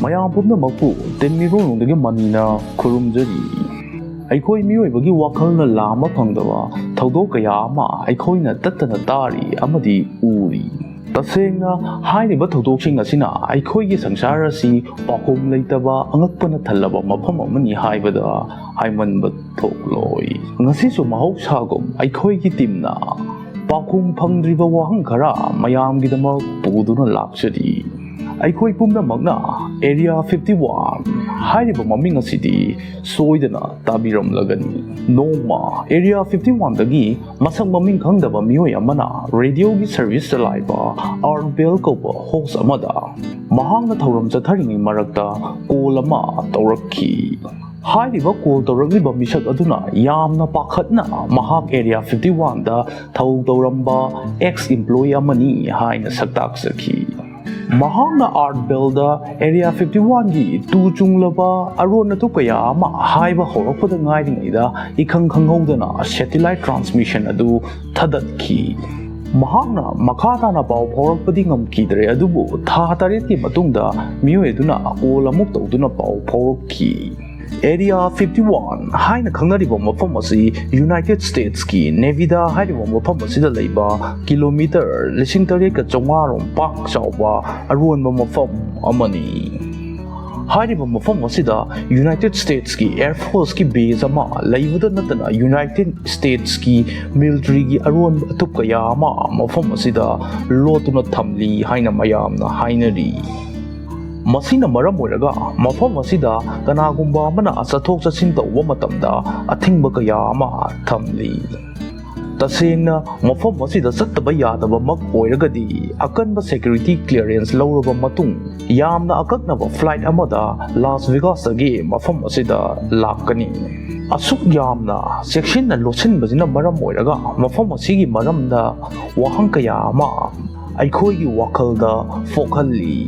ꯃꯌꯥꯝ ꯄꯨꯝꯅꯃꯛꯄꯨ ꯇꯤꯟꯃꯤꯔꯣꯜꯗꯒꯤ ꯃꯅꯤꯅ ꯈꯨꯔꯨꯝꯖꯔꯤ꯫ ꯑꯩꯈꯣꯏ ꯃꯤꯑꯣꯏꯕꯒꯤ ꯋꯥꯈꯜꯅ ꯂꯥꯝꯕ ꯐꯪꯗꯕ ꯊꯧꯗꯣꯛ ꯀꯌꯥ ꯑꯃ ꯑꯩꯈꯣꯏꯅ ꯇꯠꯇꯅ ꯇꯥꯔꯤ ꯑꯃꯗꯤ ꯎꯔꯤ꯫ ꯇꯁꯦꯡꯅ ꯍꯥꯏꯔꯤꯕ ꯊꯧꯗꯣꯛꯁꯤꯡ ꯑꯁꯤꯅ ꯑꯩꯈꯣꯏꯒꯤ ꯁꯪꯁꯥꯔ ꯑꯁꯤ ꯄꯥꯎꯈꯨꯝ ꯂꯩꯇꯕ ꯑꯉꯛꯄꯅ ꯊꯜꯂꯕ ꯃꯐꯝ ꯑꯃꯅꯤ ꯍꯥꯏꯕꯗ ꯍꯥꯏꯃꯟꯕ ꯊꯣꯛꯂꯣꯏ꯫ ꯉꯁꯤꯁꯨ ꯃꯍꯧꯁꯥꯒꯨꯝ ꯑꯩꯈꯣꯏꯒꯤ ꯇꯤꯝꯅ ꯄꯥꯎꯈꯨꯝ ꯐꯪꯗ꯭ꯔꯤꯕ ꯋꯥꯍꯪ ꯈꯔ ꯃꯌꯥꯝꯒꯤꯗꯃꯛ ꯄꯨꯗꯨꯅ ꯂꯥꯛꯆꯔꯤ꯫ ꯑꯩꯈꯣꯏ ꯄꯨꯝꯅꯃꯛꯅ ꯑꯦꯔꯤꯌꯥ 51 ꯍꯥꯏꯔꯤꯕ ꯃꯃꯤꯡ ꯑꯁꯤꯗꯤ ꯁꯣꯏꯗꯅ ꯇꯥꯕꯤꯔꯝꯂꯒꯅꯤ꯫ ꯅꯣꯡꯃ ꯑꯦꯔꯤꯌꯥ 51ꯗꯒꯤ ꯃꯁꯛ ꯃꯃꯤꯡ ꯈꯪꯗꯕ ꯃꯤꯑꯣꯏ ꯑꯃꯅ ꯔꯦꯗꯤꯑꯣꯒꯤ ꯁꯔꯚꯤꯁꯇ ꯂꯥꯛꯏꯕ ꯑꯥꯔꯠ ꯕꯦꯜ ꯀꯧꯕ ꯍꯣꯁ ꯑꯃꯗ ꯃꯍꯥꯛꯅ ꯊꯧꯔꯝ ꯆꯠꯊꯔꯤꯉꯩ ꯃꯔꯛꯇ ꯀꯣꯜ ꯑꯃ ꯇꯧꯔꯛꯈꯤ꯫ ꯍꯥꯏꯔꯤꯕ ꯀꯣꯜ ꯇꯧꯔꯛꯂꯤꯕ ꯃꯤꯁꯛ ꯑꯗꯨꯅ ꯌꯥꯝꯅ ꯄꯥꯈꯠꯅ ꯃꯍꯥꯛ ꯑꯦꯔꯤꯌꯥ 51ꯗ ꯊꯕꯛ ꯇꯧꯔꯝꯕ ꯑꯦꯛꯁ ꯏꯝꯄ꯭ꯂꯣꯌꯤ ꯑꯃꯅꯤ ꯍꯥꯏꯅ ꯁꯛꯇꯥꯛꯆꯈꯤ꯫ ꯃꯍꯥꯛꯅ ꯑꯥꯔꯠ ꯕꯦꯜꯗ ꯑꯦꯔꯤꯌꯥ 51ꯒꯤ ꯇꯨ ꯆꯨꯡꯂꯕ ꯑꯔꯣꯟ ꯑꯊꯨꯞ ꯀꯌꯥ ꯑꯃ ꯍꯥꯏꯕ ꯍꯧꯔꯛꯄꯗ ꯉꯥꯏꯔꯤꯉꯩꯗ ꯏꯈꯪ ꯈꯪꯍꯧꯗꯅ ꯁꯦꯇꯤꯂꯥꯏꯠ ꯇ꯭ꯔꯥꯟꯁꯃꯤꯁꯟ ꯑꯗꯨ ꯊꯥꯗꯠꯈꯤ꯫ ꯃꯍꯥꯛꯅ ꯃꯈꯥ ꯇꯥꯅ ꯄꯥꯎ ꯐꯥꯎꯔꯛꯄꯗꯤ ꯉꯝꯈꯤꯗ꯭ꯔꯦ, ꯑꯗꯨꯕꯨ ꯊꯥ 8ꯀꯤ ꯃꯇꯨꯡꯗ ꯃꯤꯑꯣꯏ ꯑꯗꯨꯅ ꯀꯣꯜ ꯑꯃꯨꯛ ꯇꯧꯗꯨꯅ ꯄꯥꯎ ꯐꯥꯎꯔꯛꯈꯤ꯫ ꯑꯦꯔꯤꯌꯥ 51 ꯍꯥꯏꯅ ꯈꯪꯅꯔꯤꯕ ꯃꯐꯝ ꯑꯁꯤ ꯌꯨꯅꯥꯏꯇꯦꯗ ꯁ꯭ꯇꯦꯠꯁꯀꯤ ꯅꯦꯚꯥꯗꯥ ꯍꯥꯏꯔꯤꯕ ꯃꯐꯝ ꯑꯁꯤꯗ ꯂꯩꯕ ꯀꯤꯂꯣꯃꯤꯇꯔ 8,900 ꯔꯣꯝ ꯄꯥꯛ ꯆꯥꯎꯕ ꯑꯔꯣꯟꯕ ꯃꯐꯝ ꯑꯃꯅꯤ꯫ ꯍꯥꯏꯔꯤꯕ ꯃꯐꯝ ꯑꯁꯤꯗ ꯌꯨꯅꯥꯏꯇꯦꯗ ꯁ꯭ꯇꯦꯠꯁꯀꯤ ꯑꯦꯌꯔ ꯐꯣꯔꯁꯀꯤ ꯕꯦꯖ ꯑꯃ ꯂꯩꯕꯇ ꯅꯠꯇꯅ ꯌꯨꯅꯥꯏꯇꯦꯗ ꯁ꯭ꯇꯦꯠꯁꯀꯤ ꯃꯤꯂꯤꯇꯔꯤꯒꯤ ꯑꯔꯣꯟꯕ ꯑꯊꯨꯞ ꯀꯌꯥ ꯑꯃ ꯃꯐꯝ ꯑꯁꯤꯗ ꯂꯣꯠꯇꯨꯅ ꯊꯝꯂꯤ ꯍꯥꯏꯅ ꯃꯌꯥꯝꯅ ꯍꯥꯏꯅꯔꯤ꯫ ꯃꯁꯤꯅ ꯃꯔꯝ ꯑꯣꯏꯔꯒ ꯃꯐꯝ ꯑꯁꯤꯗ ꯀꯅꯥꯒꯨꯝꯕ ꯑꯃꯅ ꯆꯠꯊꯣꯛ ꯆꯠꯁꯤꯟ ꯇꯧꯕ ꯃꯇꯝꯗ ꯑꯊꯤꯡꯕ ꯀꯌꯥ ꯑꯃ ꯊꯝꯂꯤ꯫ ꯇꯁꯦꯡꯅ ꯃꯐꯝ ꯑꯁꯤꯗ ꯆꯠꯇꯕ ꯌꯥꯗꯕꯃꯛ ꯑꯣꯏꯔꯒꯗꯤ ꯑꯀꯟꯕ ꯁꯦꯀ꯭ꯌꯨꯔꯤꯇꯤ ꯀ꯭ꯂꯤꯌꯔꯦꯟꯁ ꯂꯧꯔꯕ ꯃꯇꯨꯡ ꯌꯥꯝꯅ ꯑꯀꯛꯅꯕ ꯐ꯭ꯂꯥꯏꯠ ꯑꯃꯗ ꯂꯥꯁ ꯚꯦꯒꯥꯁꯇꯒꯤ ꯃꯐꯝ ꯑꯁꯤꯗ ꯂꯥꯛꯀꯅꯤ꯫ ꯑꯁꯨꯛ ꯌꯥꯝꯅ ꯆꯦꯛꯁꯤꯟꯅ ꯂꯣꯠꯁꯤꯟꯕꯁꯤꯅ ꯃꯔꯝ ꯑꯣꯏꯔꯒ ꯃꯐꯝ ꯑꯁꯤꯒꯤ ꯃꯔꯝꯗ ꯋꯥꯍꯪ ꯀꯌꯥ ꯑꯃ ꯑꯩꯈꯣꯏꯒꯤ ꯋꯥꯈꯜꯗ ꯄꯣꯛꯍꯜꯂꯤ꯫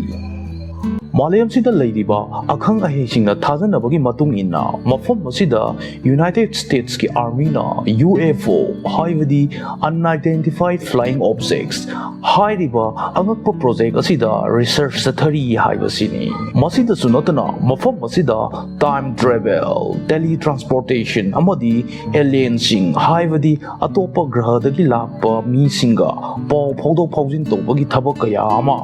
ꯃꯥꯂꯦꯝꯁꯤꯗ ꯂꯩꯔꯤꯕ ꯑꯈꯪ ꯑꯍꯩꯁꯤꯡꯅ ꯊꯥꯖꯅꯕꯒꯤ ꯃꯇꯨꯡ ꯏꯟꯅ ꯃꯐꯝ ꯑꯁꯤꯗ ꯌꯨꯅꯥꯏꯇꯦꯗ ꯁ꯭ꯇꯦꯠꯁꯀꯤ ꯑꯥꯔꯃꯤꯅ UFO ꯍꯥꯏꯕꯗꯤ Unidentified Flying Objects ꯍꯥꯏꯔꯤꯕ ꯑꯉꯛꯄ ꯄ꯭ꯔꯣꯖꯦꯛ ꯑꯁꯤꯗ ꯔꯤꯁꯔꯆ ꯆꯠꯊꯔꯤ ꯍꯥꯏꯕꯁꯤꯅꯤ꯫ ꯃꯁꯤꯗꯁꯨ ꯅꯠꯇꯅ ꯃꯐꯝ ꯑꯁꯤꯗ ꯇꯥꯏꯝ ꯇ꯭ꯔꯥꯚꯦꯜ, ꯇꯦꯂꯤꯇ꯭ꯔꯥꯟꯁꯄꯣꯔꯇꯦꯁꯟ ꯑꯃꯗꯤ ꯑꯦꯂꯤꯌꯟꯁꯤꯡ ꯍꯥꯏꯕꯗꯤ ꯑꯇꯣꯞꯄ ꯒ꯭ꯔꯍꯗꯒꯤ ꯂꯥꯛꯄ ꯃꯤꯁꯤꯡꯒ ꯄꯥꯎ ꯐꯥꯎꯗꯣꯛ ꯐꯥꯎꯖꯤꯟ ꯇꯧꯕꯒꯤ ꯊꯕꯛ ꯀꯌꯥ ꯑꯃ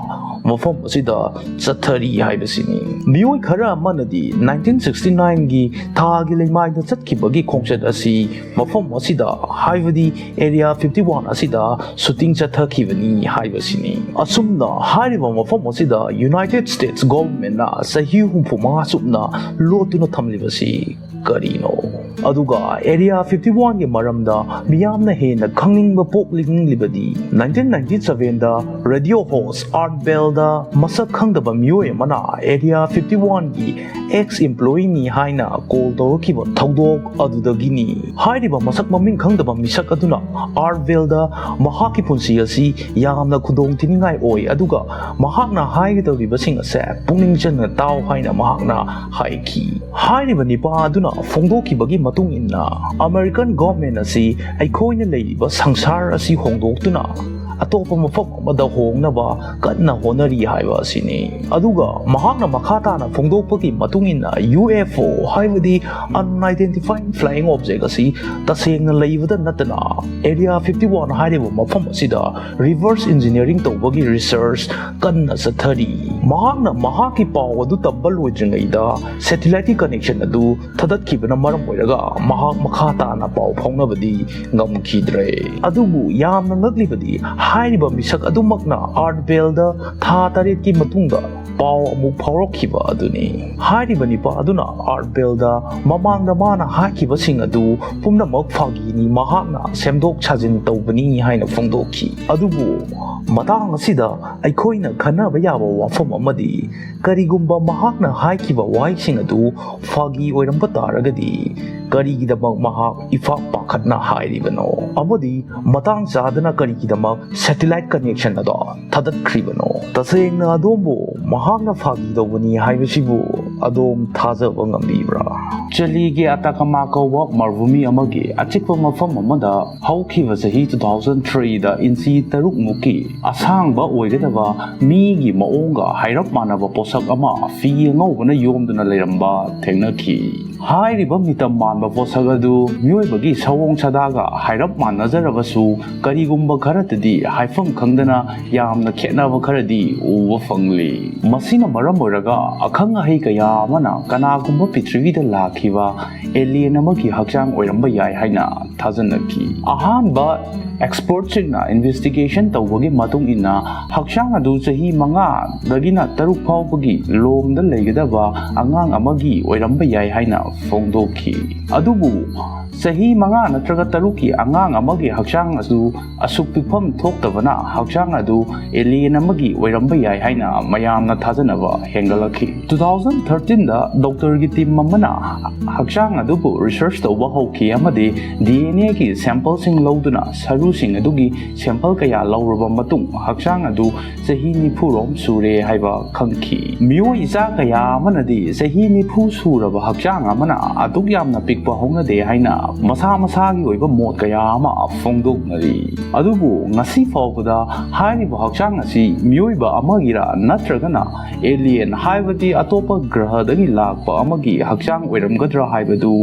ꯃꯐꯝ ꯑꯁꯤꯗ ꯆꯠꯊꯔꯤ ꯍꯥꯏꯕꯁꯤꯅꯤ꯫ ꯃꯤꯑꯣꯏ ꯈꯔ ꯑꯃꯅꯗꯤ 1969ꯒꯤ ꯊꯥꯒꯤ ꯂꯩꯃꯥꯏꯗ ꯆꯠꯈꯤꯕꯒꯤ ꯈꯣꯡꯆꯠ ꯑꯁꯤ ꯃꯐꯝ ꯑꯁꯤꯗ ꯍꯥꯏꯕꯗꯤ ꯑꯦꯔꯤꯌా 51 ꯑꯁꯤꯗ ꯁꯨꯇꯤꯡ ꯆꯠꯊꯈꯤꯕꯅꯤ ꯍꯥꯏꯕꯁꯤꯅꯤ꯫ ꯑꯁꯨꯝꯅ ꯍꯥꯏꯔꯤꯕ ꯃꯐꯝ ꯑꯁꯤꯗ ꯌꯨꯅꯥꯏꯇꯦꯗ ꯁ꯭ꯇꯦꯠꯁ ꯒꯣꯚꯔꯟꯃꯦꯟꯠꯅ ꯆꯍꯤ 65 ꯆꯨꯞꯅ ꯂꯣꯠꯇꯨꯅ ꯊꯝꯂꯤꯕꯁꯤ ꯀꯔꯤꯅꯣ? ꯑꯗꯨꯒ ꯑꯦꯔꯤꯌా 51ꯒꯤ ꯃꯔꯝꯗ ꯃꯤꯌꯥꯝꯅ ꯍꯦꯟꯅ ꯈꯪꯅꯤꯡꯕ ꯄꯣꯛꯅꯤꯡꯂꯤꯕꯗꯤ 1997ꯗ ꯔꯦꯗꯤꯑꯣ ꯍꯣꯁ ꯑꯥꯔꯠ ꯕꯦꯜꯗ ꯃꯁꯛ ꯈꯪꯗꯕ ꯃꯤꯑꯣꯏ ꯑꯃꯅ ꯑꯦꯔꯤꯌꯥ 51ꯒꯤ ꯑꯦꯛꯁ ꯏꯝꯄ꯭ꯂꯣꯌꯤꯅꯤ ꯍꯥꯏꯅ ꯀꯣꯜ ꯇꯧꯔꯛꯈꯤꯕ ꯊꯧꯗꯣꯛ ꯑꯗꯨꯗꯒꯤꯅꯤ꯫ ꯍꯥꯏꯔꯤꯕ ꯃꯁꯛ ꯃꯃꯤꯡ ꯈꯪꯗꯕ ꯃꯤꯁꯛ ꯑꯗꯨꯅ ꯑꯥꯔꯠ ꯕꯦꯜꯗ ꯃꯍꯥꯛꯀꯤ ꯄꯨꯟꯁꯤ ꯑꯁꯤ ꯌꯥꯝꯅ ꯈꯨꯗꯣꯡꯊꯤꯅꯤꯡꯉꯥꯏ ꯑꯣꯏ, ꯑꯗꯨꯒ ꯃꯍꯥꯛꯅ ꯍꯥꯏꯒꯗꯧꯔꯤꯕꯁꯤꯡ ꯑꯁꯦ ꯄꯨꯛꯅꯤꯡ ꯆꯪꯅ ꯇꯥꯎ ꯍꯥꯏꯅ ꯃꯍꯥꯛꯅ ꯍꯥꯏꯈꯤ꯫ ꯍꯥꯏꯔꯤꯕ ꯅꯤꯄꯥ ꯑꯗꯨꯅ ꯐꯣꯡꯗꯣꯛꯈꯤꯕꯒꯤ ꯃꯇꯨꯡ ꯏꯟꯅ ꯑꯃꯦꯔꯤꯀꯟ ꯒꯚꯔꯟꯃꯦꯟꯠ ꯑꯁꯤ ꯑꯩꯈꯣꯏꯅ ꯂꯩꯔꯤꯕ ꯁꯪꯁꯥꯔ ꯑꯁꯤ ꯍꯣꯡꯗꯣꯛꯇꯨꯅ ꯑꯇꯣꯞꯄ ꯃꯐꯝ ꯑꯃꯗ ꯍꯣꯡꯅꯕ ꯀꯟꯅ ꯍꯣꯠꯅꯔꯤ ꯍꯥꯏꯕ ꯑꯁꯤꯅꯤ꯫ ꯑꯗꯨꯒ ꯃꯍꯥꯛꯅ ꯃꯈꯥ ꯇꯥꯅ ꯐꯣꯡꯗꯣꯛꯄꯒꯤ ꯃꯇꯨꯡ ꯏꯟꯅ UFO ꯍꯥꯏꯕꯗꯤ Unidentified Flying Object ꯑꯁꯤ ꯇꯁꯦꯡꯅ ꯂꯩꯕꯇ ꯅꯠꯇꯅ ꯑꯦꯔꯤꯌా 51 ꯍꯥꯏꯔꯤꯕ ꯃꯐꯝ ꯑꯁꯤꯗ ꯔꯤꯚꯔꯁ ꯏꯟꯖꯤꯅꯤꯌꯔꯤꯡ ꯇꯧꯕꯒꯤ ꯔꯤꯁꯔꯆ ꯀꯟꯅ ꯆꯠꯊꯔꯤ꯫ ꯃꯍꯥꯛꯅ ꯃꯍꯥꯛꯀꯤ ꯄꯥꯎ ꯑꯗꯨ ꯇꯝꯕ ꯂꯣꯏꯗ꯭ꯔꯤꯉꯩꯗ ꯁꯦꯇꯤꯂꯥꯏꯠꯀꯤ ꯀꯅꯦꯛꯁꯟ ꯑꯗꯨ ꯊꯥꯗꯠꯈꯤꯕꯅ ꯃꯔꯝ ꯑꯣꯏꯔꯒ ꯃꯍꯥꯛ ꯃꯈꯥ ꯇꯥꯅ ꯄꯥꯎ ꯐꯥꯎꯅꯕꯗꯤ ꯉꯝꯈꯤꯗ꯭ꯔꯦ꯫ ꯑꯗꯨꯕꯨ ꯌꯥꯝꯅ ꯉꯛꯂꯤꯕꯗꯤ ꯍꯥꯏꯔꯤꯕ ꯃꯤꯁꯛ ꯑꯗꯨꯃꯛꯅ ꯑꯥꯔꯠ ꯕꯦꯜꯗ ꯊꯥ 8ꯀꯤ ꯃꯇꯨꯡꯗ ꯄꯥꯎ ꯑꯃꯨꯛ ꯐꯥꯎꯔꯛꯈꯤꯕ ꯑꯗꯨꯅꯤ꯫ ꯍꯥꯏꯔꯤꯕ ꯅꯤꯄꯥ ꯑꯗꯨꯅ ꯑꯥꯔꯠ ꯕꯦꯜꯗ ꯃꯃꯥꯡꯗ ꯃꯥꯅ ꯍꯥꯏꯈꯤꯕꯁꯤꯡ ꯑꯗꯨ ꯄꯨꯝꯅꯃꯛ ꯐꯥꯒꯤꯅꯤ, ꯃꯍꯥꯛꯅ ꯁꯦꯝꯗꯣꯛ ꯁꯥꯖꯤꯟ ꯇꯧꯕꯅꯤ ꯍꯥꯏꯅ ꯐꯣꯡꯗꯣꯛꯈꯤ꯫ ꯑꯗꯨꯕꯨ ꯃꯇꯥꯡ ꯑꯁꯤꯗ ꯑꯩꯈꯣꯏꯅ ꯈꯟꯅꯕ ꯌꯥꯕ ꯋꯥꯐꯝ ꯑꯃꯗꯤ ꯀꯔꯤꯒꯨꯝꯕ ꯃꯍꯥꯛꯅ ꯍꯥꯏꯈꯤꯕ ꯋꯥꯍꯩꯁꯤꯡ ꯑꯗꯨ ꯐꯥꯒꯤ ꯑꯣꯏꯔꯝꯕ ꯇꯥꯔꯒꯗꯤ ꯀꯔꯤꯒꯤꯗꯃꯛ ꯃꯍꯥꯛ ꯏꯐꯥꯛ ꯄꯥꯈꯠꯅ ꯍꯥꯏꯔꯤꯕꯅꯣ? ꯑꯃꯗꯤ ꯃꯇꯥꯡ ꯆꯥꯗꯅ ꯀꯔꯤꯒꯤꯗꯃꯛ ꯁꯦꯇꯤꯂꯥꯏꯠ ꯀꯅꯦꯛꯁꯟ ꯑꯗꯣ ꯊꯥꯗꯠꯈ꯭ꯔꯤꯕꯅꯣ? ꯇꯁꯦꯡꯅ ꯑꯗꯣꯝꯕꯨ ꯃꯍꯥꯛꯅ ꯐꯥꯒꯤ ꯇꯧꯕꯅꯤ ꯍꯥꯏꯕꯁꯤꯕꯨ ꯑꯗꯣꯝ ꯊꯥꯖꯕ ꯉꯝꯕꯤꯕ꯭ꯔꯥ? ꯆꯤꯂꯤꯒꯤ ꯑꯇꯥꯀꯥꯃꯥ ꯀꯧꯕ ꯃꯔꯚꯨꯃꯤ ꯑꯃꯒꯤ ꯑꯆꯤꯛꯄ ꯃꯐꯝ ꯑꯃꯗ ꯍꯧꯈꯤꯕ ꯆꯍꯤ 2003ꯗ ꯏꯟꯆꯤ 6ꯃꯨꯛꯀꯤ ꯑꯁꯥꯡꯕ ꯑꯣꯏꯒꯗꯕ ꯃꯤꯒꯤ ꯃꯑꯣꯡꯒ ꯍꯥꯏꯔꯞ ꯃꯥꯟꯅꯕ ꯄꯣꯠꯁꯛ ꯑꯃ ꯐꯤ ꯑꯉꯧꯕꯅ ꯌꯣꯝꯗꯨꯅ ꯂꯩꯔꯝꯕ ꯊꯦꯡꯅꯈꯤ꯫ ꯍꯥꯏꯔꯤꯕ ꯃꯤꯇꯝ ꯃꯥꯟꯕ ꯄꯣꯠꯁꯛ ꯑꯗꯨ ꯃꯤꯑꯣꯏꯕꯒꯤ ꯁꯑꯣꯡ ꯁꯥꯗꯥꯒ ꯍꯥꯏꯔꯞ ꯃꯥꯟꯅꯖꯔꯕꯁꯨ ꯀꯔꯤꯒꯨꯝꯕ ꯈꯔꯗꯗꯤ ꯍꯥꯏꯐꯝ ꯈꯪꯗꯅ ꯌꯥꯝꯅ ꯈꯦꯠꯅꯕ ꯈꯔꯗꯤ ꯎꯕ ꯐꯪꯂꯤ꯫ ꯃꯁꯤꯅ ꯃꯔꯝ ꯑꯣꯏꯔꯒ ꯑꯈꯪ ꯑꯍꯩ ꯀꯌꯥ ꯑꯃꯅ ꯀꯅꯥꯒꯨꯝꯕ ꯄ꯭ꯔꯤꯊꯤꯕꯤꯗ ꯂꯥꯛꯈꯤꯕ ꯑꯦꯂꯤꯌꯟ ꯑꯃꯒꯤ ꯍꯛꯆꯥꯡ ꯑꯣꯏꯔꯝꯕ ꯌꯥꯏ ꯍꯥꯏꯅ ꯊꯥꯖꯅꯈꯤ꯫ ꯑꯍꯥꯟꯕ ꯑꯦꯛꯁꯄꯔꯠꯁꯤꯡꯅ ꯏꯟꯚꯦꯁꯇꯤꯒꯦꯁꯟ ꯇꯧꯕꯒꯤ ꯃꯇꯨꯡ ꯏꯟꯅ ꯍꯛꯆꯥꯡ ꯑꯗꯨ ꯆꯍꯤ 5ꯗꯒꯤꯅ 6 ꯐꯥꯎꯕꯒꯤ ꯂꯣꯝꯗ ꯂꯩꯒꯗꯕ ꯑꯉꯥꯡ ꯑꯃꯒꯤ ꯑꯣꯏꯔꯝꯕ ꯌꯥꯏ ꯍꯥꯏꯅ ꯐꯣꯡꯗꯣꯛꯈꯤ꯫ ꯑꯗꯨꯕꯨ ꯆꯍꯤ 5 ꯅꯠꯇ꯭ꯔꯒ 6ꯀꯤ ꯑꯉꯥꯡ ꯑꯃꯒꯤ ꯍꯛꯆꯥꯡ ꯑꯗꯨ ꯑꯁꯨꯛ ꯄꯤꯛꯐꯝ ꯊꯣꯛꯇꯕꯅ ꯍꯛꯆꯥꯡ ꯑꯗꯨ ꯑꯦꯂꯤꯌꯟ ꯑꯃꯒꯤ ꯑꯣꯏꯔꯝꯕ ꯌꯥꯏ ꯍꯥꯏꯅ ꯃꯌꯥꯝꯅ ꯊꯥꯖꯅꯕ ꯍꯦꯟꯒꯠꯂꯛꯈꯤ꯫ 2013ꯗ ꯗꯣꯛꯇꯔꯒꯤ ꯇꯤꯝ ꯑꯃꯅ ꯍꯛꯆꯥꯡ ꯑꯗꯨꯕꯨ ꯔꯤꯁꯔꯆ ꯇꯧꯕ ꯍꯧꯈꯤ ꯑꯃꯗꯤ DNAꯒꯤ ꯁꯦꯝꯄꯜꯁꯤꯡ ꯂꯧꯗꯨꯅ ꯁꯔꯨꯁꯤꯡ ꯑꯗꯨꯒꯤ ꯁꯦꯝꯄꯜ ꯀꯌꯥ ꯂꯧꯔꯕ ꯃꯇꯨꯡ ꯍꯛꯆꯥꯡ ꯑꯗꯨ ꯆꯍꯤ 90 ꯁꯨꯔꯦ ꯍꯥꯏꯕ ꯈꯪꯈꯤ꯫ ꯃꯤꯑꯣꯏ ꯏꯆꯥ ꯀꯌꯥ ꯑꯃꯅꯗꯤ ꯆꯍꯤ 90 ꯁꯨꯔꯕ ꯍꯛꯆꯥꯡ ꯑꯃꯅ ꯑꯗꯨꯛ ꯌꯥꯝꯅ ꯄꯤꯛꯄ ꯍꯧꯅꯗꯦ ꯍꯥꯏꯅ ꯃꯁꯥ ꯃꯁꯥꯒꯤ ꯑꯣꯏꯕ ꯃꯣꯠ ꯀꯌꯥ ꯑꯃ ꯐꯣꯡꯗꯣꯛꯅꯔꯤ꯫ ꯑꯗꯨꯕꯨ ꯉꯁꯤ ꯐꯥꯎꯕꯗ ꯍꯥꯏꯔꯤꯕ ꯍꯛꯆꯥꯡ ꯑꯁꯤ ꯃꯤꯑꯣꯏꯕ ꯑꯃꯒꯤꯔ ꯅꯠꯇ꯭ꯔꯒꯅ ꯑꯦꯂꯤꯌꯟ ꯍꯥꯏꯕꯗꯤ ꯑꯇꯣꯞꯄ ꯒ꯭ꯔꯍꯗꯒꯤ ꯂꯥꯛꯄ ꯑꯃꯒꯤ ꯍꯛꯆꯥꯡ ꯑꯣꯏꯔꯝꯒꯗ꯭ꯔꯥ ꯍꯥꯏꯕꯗꯨ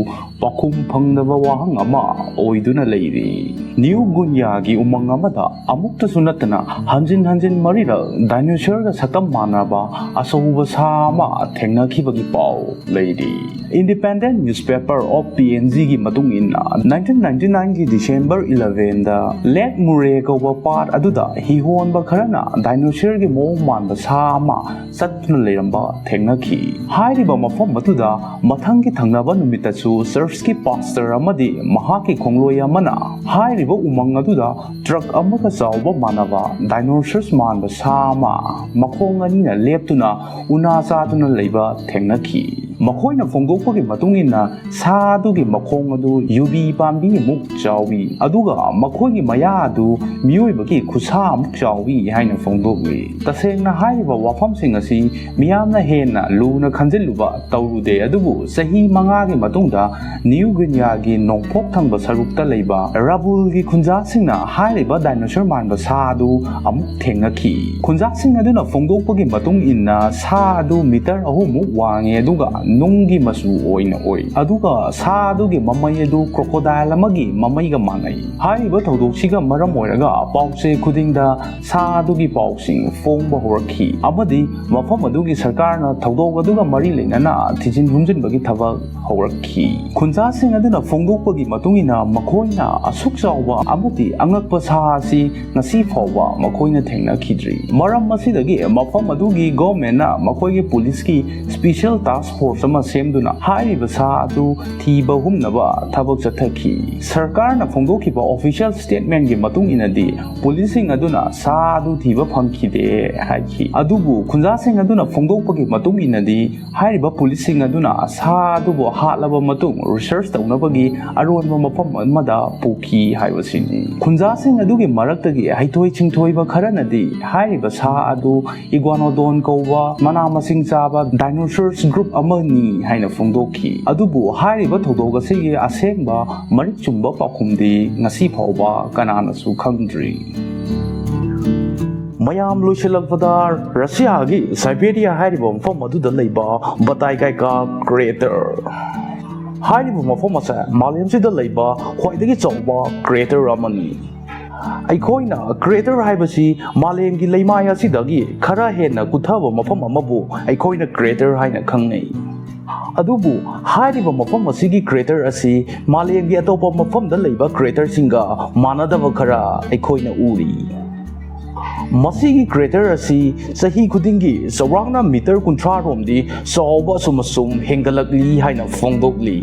ꯄꯥꯎꯈꯨꯝ ꯐꯪꯗꯕ ꯋꯥꯍꯪ ꯑꯃ ꯑꯣꯏꯗꯨꯅ ꯂꯩꯔꯤ꯫ ꯅ꯭ꯌꯨ ꯒꯨꯟꯌꯥꯒꯤ ꯎꯃꯪ ꯑꯃꯗ ꯑꯃꯨꯛꯇꯁꯨ ꯅꯠꯇꯅ ꯍꯟꯖꯤꯟ ꯍꯟꯖꯤꯟ 4ꯔꯛ ꯗꯥꯏꯅꯣꯁꯔꯒ ꯁꯛꯇꯝ ꯃꯥꯟꯅꯕ ꯑꯆꯧꯕ ꯁꯥ ꯑꯃ ꯊꯦꯡꯅꯈꯤꯕꯒꯤ ꯄꯥꯎ ꯂꯩꯔꯤ꯫ ꯏꯟꯗꯤꯄꯦꯟꯗꯦꯟꯠ ꯅ꯭ꯌꯨꯁꯄꯦꯄꯔ ꯑꯣꯐ PNGꯒꯤ ꯃꯇꯨꯡ ꯏꯟꯅ 1999ꯒꯤ ꯗꯤꯁꯦꯝꯕꯔ 11ꯗ ꯂꯦꯛ ꯃꯨꯔꯦ ꯀꯧꯕ ꯄꯥꯠ ꯑꯗꯨꯗ ꯍꯤꯍꯣꯟꯕ ꯈꯔꯅ ꯗꯥꯏꯅꯣꯁꯔꯒꯤ ꯃꯑꯣꯡ ꯃꯥꯟꯕ ꯁꯥ ꯑꯃ ꯆꯠꯇꯨꯅ ꯂꯩꯔꯝꯕ ꯊꯦꯡꯅꯈꯤ꯫ ꯍꯥꯏꯔꯤꯕ ꯃꯐꯝ ꯑꯗꯨꯗ ꯃꯊꯪꯒꯤ ꯊꯪꯅꯕ ꯅꯨꯃꯤꯠꯇꯁꯨ ꯆꯔꯆꯀꯤ ꯄꯥꯁꯇꯔ ꯑꯃꯗꯤ ꯃꯍꯥꯛꯀꯤ ꯈꯣꯡꯂꯣꯏ ꯑꯃꯅ ꯍꯥꯏꯔꯤꯕ ꯎꯃꯪ ꯑꯗꯨꯗ ꯇ꯭ꯔꯛ ꯑꯃꯒ ꯆꯥꯎꯕ ꯃꯥꯟꯅꯕ ꯗꯥꯏꯅꯣꯁꯔꯁ ꯃꯥꯟꯕ ꯁꯥ ꯑꯃ ꯃꯈꯣꯡ 2ꯅ ꯂꯦꯞꯇꯨꯅ ꯎꯅꯥ ꯆꯥꯗꯨꯅ ꯂꯩꯕ ꯊꯦꯡꯅꯈꯤ꯫ ꯃꯈꯣꯏꯅ ꯐꯣꯡꯗꯣꯛꯄꯒꯤ ꯃꯇꯨꯡ ꯏꯟꯅ ꯁꯥ ꯑꯗꯨꯒꯤ ꯃꯈꯣꯡ ꯑꯗꯨ ꯌꯨꯕꯤ ꯄꯥꯝꯕꯤꯃꯨꯛ ꯆꯥꯎꯏ ꯑꯗꯨꯒ ꯃꯈꯣꯏꯒꯤ ꯃꯌꯥ ꯑꯗꯨ ꯃꯤꯑꯣꯏꯕꯒꯤ ꯈꯨꯠꯁꯥ ꯑꯃꯨꯛ ꯆꯥꯎꯏ ꯍꯥꯏꯅ ꯐꯣꯡꯗꯣꯛꯂꯤ꯫ ꯇꯁꯦꯡꯅ ꯍꯥꯏꯔꯤꯕ ꯋꯥꯐꯝꯁꯤꯡ ꯑꯁꯤ ꯃꯤꯌꯥꯝꯅ ꯍꯦꯟꯅ ꯂꯨꯅ ꯈꯟꯖꯤꯜꯂꯨꯕ ꯇꯧꯔꯨꯗꯦ ꯑꯗꯨꯕꯨ ꯆꯍꯤ 5ꯒꯤ ꯃꯇꯨꯡꯗ ꯅ꯭ꯌꯨ ꯒꯤꯅꯤꯌꯥꯒꯤ ꯅꯣꯡꯄꯣꯛ ꯊꯪꯕ ꯁꯔꯨꯛꯇ ꯂꯩꯕ ꯔꯥꯕꯨꯜꯒꯤ ꯈꯨꯟꯖꯥꯁꯤꯡꯅ ꯍꯥꯏꯔꯤꯕ ꯗꯥꯏꯅꯣꯁꯔ ꯃꯥꯟꯕ ꯁꯥ ꯑꯗු ꯑꯃꯨꯛ ꯊꯦꯡꯅꯈꯤ꯫ ꯈꯨꯟꯖꯥꯁꯤꯡ ꯑꯗꯨꯅ ꯐꯣꯡꯗꯣꯛꯄꯒꯤ ꯃꯇꯨꯡ ꯏꯟꯅ ꯁꯥ ꯑꯗꯨ ꯃꯤꯇꯔ 3ꯃꯨꯛ ꯋꯥꯡꯉꯤ ꯑꯗꯨꯒ ꯅꯨꯡꯒꯤ ꯃꯆꯨ ꯑꯣꯏꯅ ꯑꯣꯏ ꯑꯗꯨꯒ ꯁꯥ ꯑꯗꯨꯒꯤ ꯃꯃꯩ ꯑꯗꯨ ꯀ꯭ꯔꯣꯀꯣꯗꯥꯏꯜ ꯑꯃꯒꯤ ꯃꯃꯩꯒ ꯃꯥꯟꯅꯩ꯫ ꯍꯥꯏꯔꯤꯕ ꯊꯧꯗꯣꯛꯁꯤꯒ ꯃꯔꯝ ꯑꯣꯏꯔꯒ ꯄꯥꯎꯆꯦ ꯈꯨꯗꯤꯡꯗ ꯁꯥ ꯑꯗꯨꯒꯤ ꯄꯥꯎꯁꯤꯡ ꯐꯣꯡꯕ ꯍꯧꯔꯛꯈꯤ ꯑꯃꯗꯤ ꯃꯐꯝ ꯑꯗꯨꯒꯤ ꯁꯔꯀꯥꯔꯅ ꯊꯧꯗꯣꯛ ꯑꯗꯨꯒ ꯃꯔꯤ ꯂꯩꯅꯅ ꯊꯤꯖꯤꯟ ꯍꯨꯝꯖꯤꯟꯕꯒꯤ ꯊꯕꯛ ꯍꯧꯔꯛꯈꯤ꯫ ꯈꯨꯟꯖꯥꯁꯤꯡ ꯑꯗꯨꯅ ꯐꯣꯡꯗꯣꯛꯄꯒꯤ ꯃꯇꯨꯡ ꯏꯟꯅ ꯃꯈꯣꯏꯅ ꯑꯁꯨꯛ ꯆꯥꯎꯕ ꯑꯃꯗꯤ ꯑꯉꯛꯄ ꯁꯥ ꯑꯁꯤ ꯉꯁꯤ ꯐꯥꯎꯕ ꯃꯈꯣꯏꯅ ꯊꯦꯡꯅꯈꯤꯗ꯭ꯔꯤ꯫ ꯃꯔꯝ ꯑꯁꯤꯗꯒꯤ ꯃꯐꯝ ꯑꯗꯨꯒꯤ ꯒꯣꯚꯔꯟꯃꯦꯟꯠꯅ ꯃꯈꯣꯏꯒꯤ ꯄꯨꯂꯤꯁꯀꯤ ꯁ꯭ꯄꯦꯁꯤꯌꯦꯜ ꯇꯥꯁꯛ ꯐꯣꯔꯁ ꯑꯃ ꯁꯦꯝꯗꯨꯅ ꯍꯥꯏꯔꯤꯕ ꯁꯥ ꯑꯗꯨ ꯊꯤꯕ ꯍꯨꯝꯅꯕ ꯊꯕꯛ ꯆꯠꯊꯈꯤ꯫ ꯁꯔꯀꯥꯔꯅ ꯐꯣꯡꯗꯣꯛꯈꯤꯕ ꯑꯣꯐꯤꯁꯤꯌꯦꯜ ꯁ꯭ꯇꯦꯠꯃꯦꯟꯠꯒꯤ ꯃꯇꯨꯡ ꯏꯟꯅꯗꯤ ꯄꯨꯂꯤꯁꯁꯤꯡ ꯑꯗꯨꯅ ꯁꯥ ꯑꯗꯨ ꯊꯤꯕ ꯐꯪꯈꯤꯗꯦ ꯍꯥꯏꯈꯤ꯫ ꯑꯗꯨꯕꯨ ꯈꯨꯟꯖꯥꯁꯤꯡ ꯑꯗꯨꯅ ꯐꯣꯡꯗꯣꯛꯄꯒꯤ ꯃꯇꯨꯡ ꯏꯟꯅꯗꯤ ꯍꯥꯏꯔꯤꯕ ꯄꯨꯂꯤꯁꯁꯤꯡ ꯑꯗꯨꯅ ꯁꯥ ꯑꯗꯨꯕꯨ ꯍꯥꯠꯂꯕ ꯃꯇꯨꯡ ꯔꯤꯁꯔꯆ ꯇꯧꯅꯕꯒꯤ ꯑꯔꯣꯟꯕ ꯃꯐꯝ ꯑꯃꯗ ꯄꯨꯈꯤ ꯍꯥꯏꯕꯁꯤꯅꯤ꯫ ꯈꯨꯟꯖꯥꯁꯤꯡ ꯑꯗꯨꯒꯤ ꯃꯔꯛꯇꯒꯤ ꯍꯩꯊꯣꯏ ꯁꯤꯡꯊꯣꯏꯕ ꯈꯔꯅꯗꯤ ꯍꯥꯏꯔꯤꯕ ꯁꯥ ꯑꯗꯨ ꯏꯒ꯭ꯋꯥꯅꯣꯗꯣꯟ ꯀꯧꯕ ꯃꯅꯥ ꯃꯁꯤꯡ ꯆꯥꯕ ꯗꯥꯏꯅꯣꯁꯔꯁ ꯒ꯭ꯔꯨꯞ ꯑꯃꯅꯤ ꯍꯥꯏꯅ ꯐꯣꯡꯗꯣꯛꯈꯤ꯫ ꯑꯗꯨꯕꯨ ꯍꯥꯏꯔꯤꯕ ꯊꯧꯗꯣꯛ ꯑꯁꯤꯒꯤ ꯑꯁꯦꯡꯕ ꯃꯔꯤꯛ ꯆꯨꯝꯕ ꯄꯥꯎꯈꯨꯝꯗꯤ ꯉꯁꯤ ꯐꯥꯎꯕ ꯀꯅꯥꯅꯁꯨ ꯈꯪꯗ꯭ꯔꯤ꯫ ꯃꯌꯥꯝ ꯂꯣꯏꯁꯤꯜꯂꯛꯄꯗ ꯔꯁꯤꯌꯥꯒꯤ ꯁꯥꯏꯕꯦꯔꯤꯌꯥ ꯍꯥꯏꯔꯤꯕ ꯃꯐꯝ ꯑꯗꯨꯗ ꯂꯩꯕ ꯕꯇꯥꯏꯀꯥꯏꯀꯥ ꯀ꯭ꯔꯦꯇꯔ ꯍꯥꯏꯔꯤꯕ ꯃꯐꯝ ꯑꯁꯤ ꯃꯥꯂꯦꯝꯁꯤꯗ ꯂꯩꯕ ꯈ꯭ꯋꯥꯏꯗꯒꯤ ꯆꯥꯎꯕ ꯀ꯭ꯔꯦꯇꯔ ꯑꯃꯅꯤ꯫ ꯑꯩꯈꯣꯏꯅ ꯀ꯭ꯔꯦꯇꯔ ꯍꯥꯏꯕꯁꯤ मालेमगी लेमाय असिदगी खरा हेन्ना कुथाबा मफम अमबु अइखोइना क्रेटर हाइना खंगनै अदुबु हारिबा मफम असिगी क्रेटर असि मालेमगी अतोपा मफमदा लैबा क्रेटर सिंगा मानदबा खरा अइखोइना उरी मसिगी क्रेटर असि सही खुदिंगी सौरांगना metre 30 रोमदी सौबा सुमसुम हेंगलकली हाइना फोंगदोकली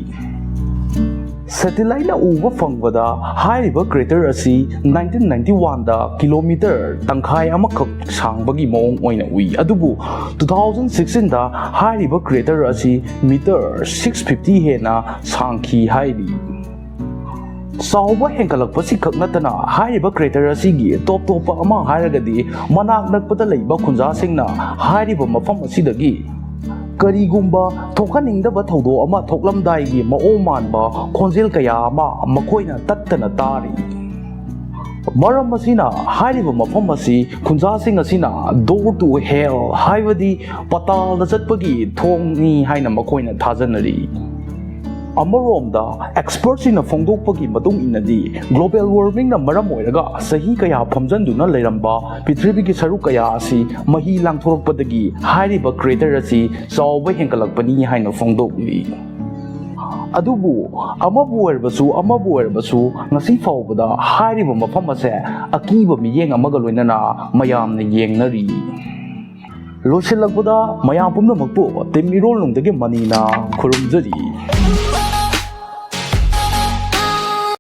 Satellite uba fangwada hairiba crater asi 1991 da kilometer tangkhai amakak sangbagi mong oina ui adubu 2016 da hairiba crater asi meter 650 hena sangki hairi Sauba hengalakpasi kaknatana hairiba crater asigi top topa ama hairagadi manak nakpata leiba khunja singna hairiba mafam asidagi ꯀꯔꯤꯒꯨꯝꯕ ꯊꯣꯛꯍꯟꯅꯤꯡꯗꯕ ꯊꯧꯗꯣꯛ ꯑꯃ ꯊꯣꯛꯂꯝꯗꯥꯏꯒꯤ ꯃꯑꯣꯡ ꯃꯥꯟꯕ ꯈꯣꯟꯖꯦꯜ ꯀꯌꯥ ꯑꯃ ꯃꯈꯣꯏꯅ ꯇꯠꯇꯅ ꯇꯥꯔꯤ꯫ ꯃꯔꯝ ꯑꯁꯤꯅ ꯍꯥꯏꯔꯤꯕ ꯃꯐꯝ ꯑꯁꯤ ꯈꯨꯟꯖꯥꯁꯤꯡ ꯑꯁꯤꯅ ꯗꯣꯔ ꯇꯨ ꯍꯦꯜ ꯍꯥꯏꯕꯗꯤ ꯄꯇꯥꯜꯗ ꯆꯠꯄꯒꯤ ꯊꯣꯡꯅꯤ ꯍꯥꯏꯅ ꯃꯈꯣꯏꯅ ꯊꯥꯖꯅꯔꯤ꯫ ꯑꯃꯔꯣꯝꯗ ꯑꯦꯛꯁꯄꯔꯠꯁꯤꯡꯅ ꯐꯣꯡꯗꯣꯛꯄꯒꯤ ꯃꯇꯨꯡ ꯏꯟꯅꯗꯤ ꯒ꯭ꯂꯣꯕꯦꯜ ꯋꯥꯔꯃꯤꯡꯅ ꯃꯔꯝ ꯑꯣꯏꯔꯒ ꯆꯍꯤ ꯀꯌꯥ ꯐꯝꯖꯟꯗꯨꯅ ꯂꯩꯔꯝꯕ ꯄ꯭ꯔꯤꯊꯤꯕꯤꯒꯤ ꯁꯔꯨꯛ ꯀꯌꯥ ꯑꯁꯤ ꯃꯍꯤ ꯂꯥꯡꯊꯣꯔꯛꯄꯗꯒꯤ ꯍꯥꯏꯔꯤꯕ ꯀ꯭ꯔꯦꯇꯔ ꯑꯁꯤ ꯆꯥꯎꯕ ꯍꯦꯟꯒꯠꯂꯛꯄꯅꯤ ꯍꯥꯏꯅ ꯐꯣꯡꯗꯣꯛꯂꯤ꯫ ꯑꯗꯨꯕꯨ ꯑꯃꯕꯨ ꯑꯣꯏꯔꯕꯁꯨ ꯉꯁꯤ ꯐꯥꯎꯕꯗ ꯍꯥꯏꯔꯤꯕ ꯃꯐꯝ ꯑꯁꯦ ꯑꯀꯤꯕ ꯃꯤꯠꯌꯦꯡ ꯑꯃꯒ ꯂꯣꯏꯅꯅ ꯃꯌꯥꯝꯅ ꯌꯦꯡꯅꯔꯤ꯫ ꯂꯣꯏꯁꯤꯜꯂꯛꯄꯗ ꯃꯌꯥꯝ ꯄꯨꯝꯅꯃꯛꯄꯨ ꯇꯤꯝ ꯏꯔꯣꯜꯅꯨꯡꯗꯒꯤ ꯃꯅꯤꯅ ꯈꯨꯔꯨꯝꯖꯔꯤ꯫